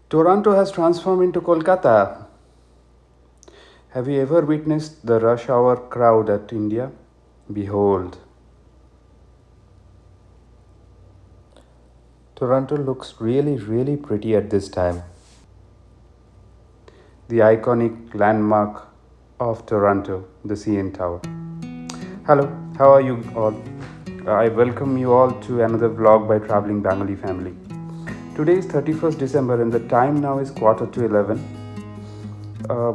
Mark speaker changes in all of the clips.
Speaker 1: Toronto has transformed into Kolkata. Have you ever witnessed the rush hour crowd at India? Behold,
Speaker 2: Toronto looks really, really pretty at this time.
Speaker 1: the iconic landmark of Toronto, the CN Tower. Hello, how are you all? I welcome you all to another vlog by Traveling Bangali Family. Today is 31st December and the time now is quarter to 11.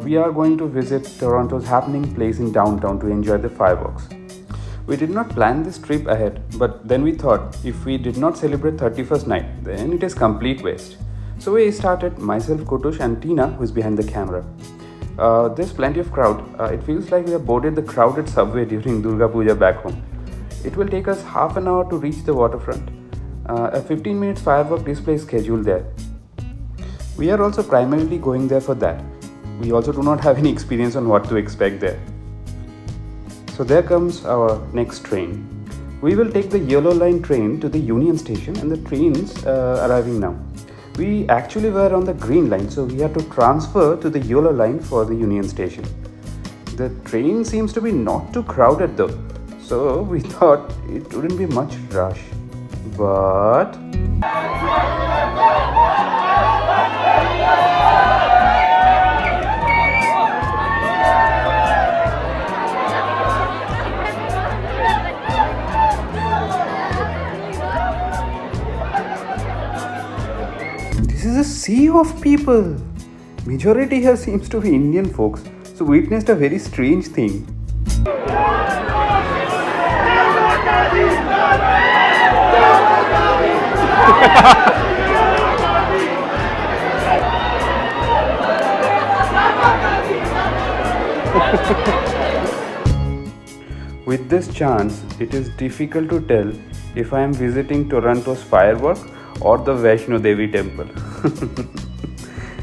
Speaker 1: We are going to visit Toronto's happening place in downtown to enjoy the fireworks. We did not plan this trip ahead, but then we thought if we did not celebrate 31st night, then it is complete waste. So we started, myself, Kutush, and Tina, who is behind the camera. There's plenty of crowd. It feels like we have boarded the crowded subway during Durga Puja back home. It will take us half an hour to reach the waterfront. A 15 minutes firework display is scheduled there. We are also primarily going there for that. We also do not have any experience on what to expect there. So there comes our next train. We will take the yellow line train to the Union Station and the train's arriving now. We actually were on the green line, so we had to transfer to the yellow line for the Union Station. The train seems to be not too crowded though, so we thought it wouldn't be much rush. But this is a sea of people. Majority here seems to be Indian folks, so we witnessed a very strange thing. With this chance, it is difficult to tell if I am visiting Toronto's firework or the Vaishno Devi temple.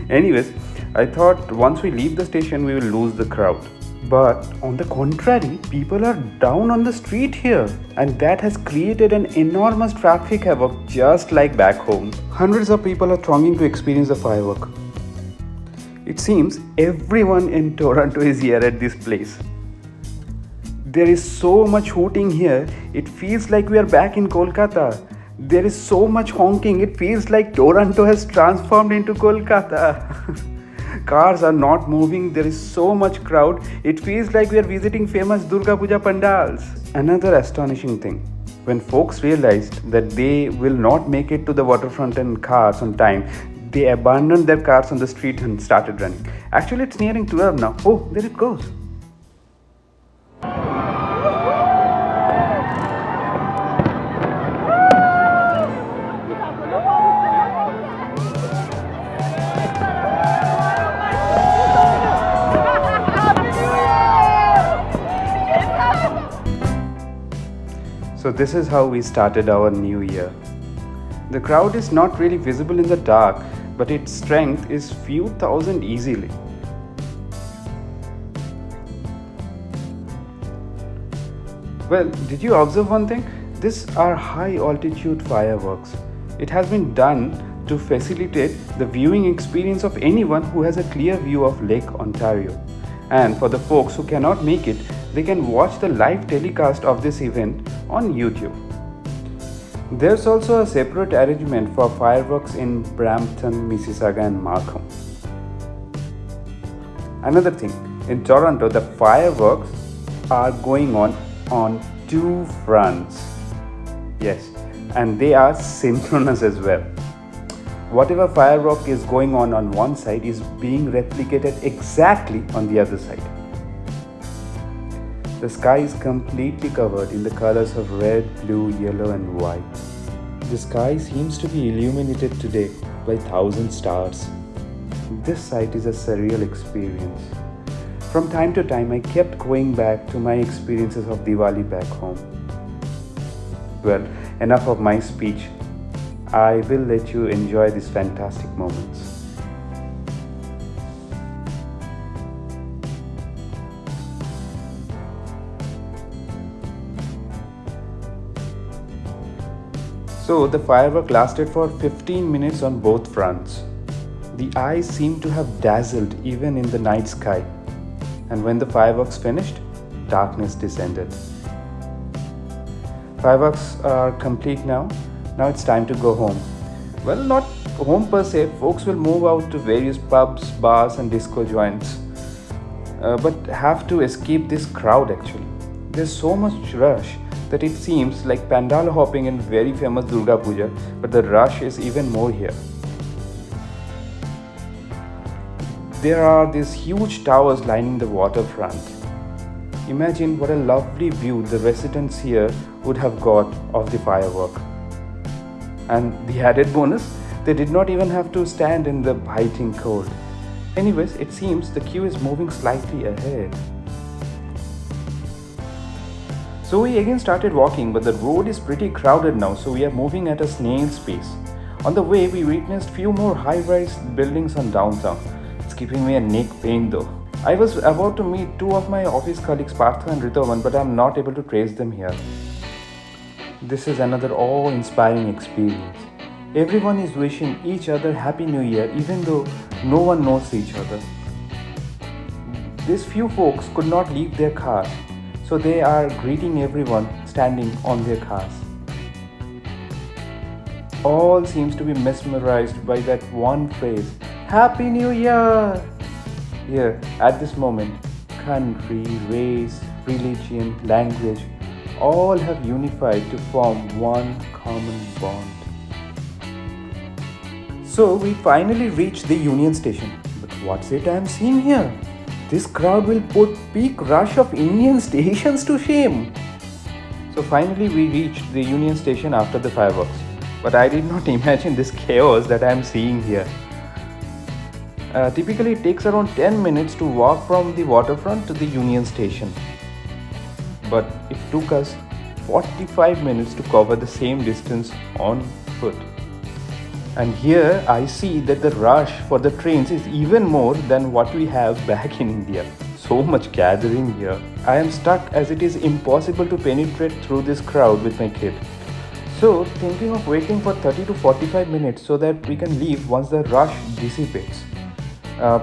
Speaker 1: Anyways, I thought once we leave the station, we will lose the crowd. But on the contrary, people are down on the street here, and that has created an enormous traffic havoc just like back home. Hundreds of people are thronging to experience the firework. It seems everyone in Toronto is here at this place. There is so much hooting here, it feels like we are back in Kolkata. There is so much honking, it feels like Toronto has transformed into Kolkata. Cars are not moving, there is so much crowd, it feels like we are visiting famous Durga Puja pandals. Another astonishing thing, when folks realized that they will not make it to the waterfront in cars on time, they abandoned their cars on the street and started running. Actually, it's nearing 12 now. Oh, there it goes. So this is how we started our new year. The crowd is not really visible in the dark, but its strength is few thousand easily. Well, did you observe one thing? These are high altitude fireworks. It has been done to facilitate the viewing experience of anyone who has a clear view of Lake Ontario. And for the folks who cannot make it, they can watch the live telecast of this event on YouTube. There's also a separate arrangement for fireworks in Brampton, Mississauga, and Markham. Another thing, in Toronto, the fireworks are going on two fronts. Yes, and they are synchronous as well. Whatever firework is going on one side is being replicated exactly on the other side. The sky is completely covered in the colors of red, blue, yellow, and white.
Speaker 2: The sky seems to be illuminated today by thousand stars.
Speaker 1: This sight is a surreal experience. From time to time, I kept going back to my experiences of Diwali back home. Well, enough of my speech. I will let you enjoy these fantastic moments. So the firework lasted for 15 minutes on both fronts. The eyes seemed to have dazzled even in the night sky. And when the fireworks finished, darkness descended. Fireworks are complete now. Now it's time to go home. Well, not home per se. Folks will move out to various pubs, bars, and disco joints. But have to escape this crowd actually. There's so much rush that it seems like pandal hopping in very famous Durga Puja, but the rush is even more here. There are these huge towers lining the waterfront. Imagine what a lovely view the residents here would have got of the firework. And the added bonus, they did not even have to stand in the biting cold. Anyways, it seems the queue is moving slightly ahead. So we again started walking, but the road is pretty crowded now, so we are moving at a snail's pace. On the way, we witnessed few more high-rise buildings on downtown. It's giving me a neck pain though. I was about to meet two of my office colleagues, Partha and Ritavan, but I'm not able to trace them here. This is another awe-inspiring experience. Everyone is wishing each other Happy New Year even though no one knows each other. These few folks could not leave their cars, so they are greeting everyone standing on their cars. All seems to be mesmerized by that one phrase, Happy New Year! Here, at this moment, country, race, religion, language, all have unified to form one common bond. So we finally reached the Union Station. But what's it I'm seeing here? This crowd will put peak rush of Indian stations to shame. So finally we reached the Union Station after the fireworks. But I did not imagine this chaos that I am seeing here. Typically it takes around 10 minutes to walk from the waterfront to the Union Station. But it took us 45 minutes to cover the same distance on foot. And here I see that the rush for the trains is even more than what we have back in India. So much gathering here. I am stuck as it is impossible to penetrate through this crowd with my kid. So thinking of waiting for 30 to 45 minutes so that we can leave once the rush dissipates.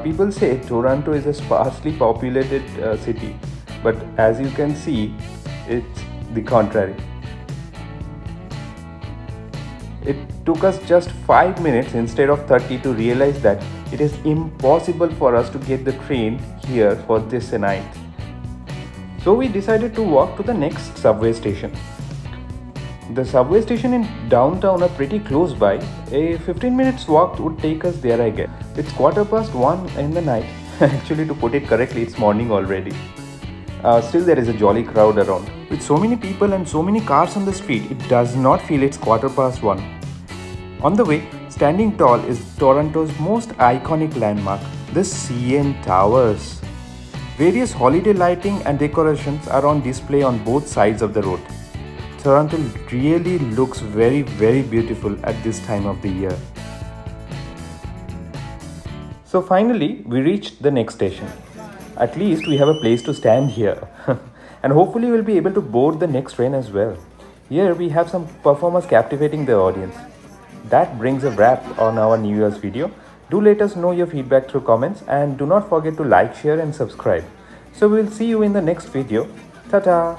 Speaker 1: People say Toronto is a sparsely populated city, but as you can see, it's the contrary. It took us just 5 minutes instead of 30 to realize that it is impossible for us to get the train here for this night. So we decided to walk to the next subway station. The subway station in downtown are pretty close by. A 15 minutes walk would take us there, I guess. It's 1:15 in the night. Actually, to put it correctly, it's morning already. Still there is a jolly crowd around. With so many people and so many cars on the street, it does not feel it's 1:15. On the way, standing tall is Toronto's most iconic landmark, the CN Towers. Various holiday lighting and decorations are on display on both sides of the road. Toronto really looks very, very beautiful at this time of the year. So finally, we reached the next station. At least we have a place to stand here. And hopefully we'll be able to board the next train as well. Here we have some performers captivating the audience. That brings a wrap on our New Year's video. Do let us know your feedback through comments and do not forget to like, share and subscribe. So we'll see you in the next video. Ta-ta!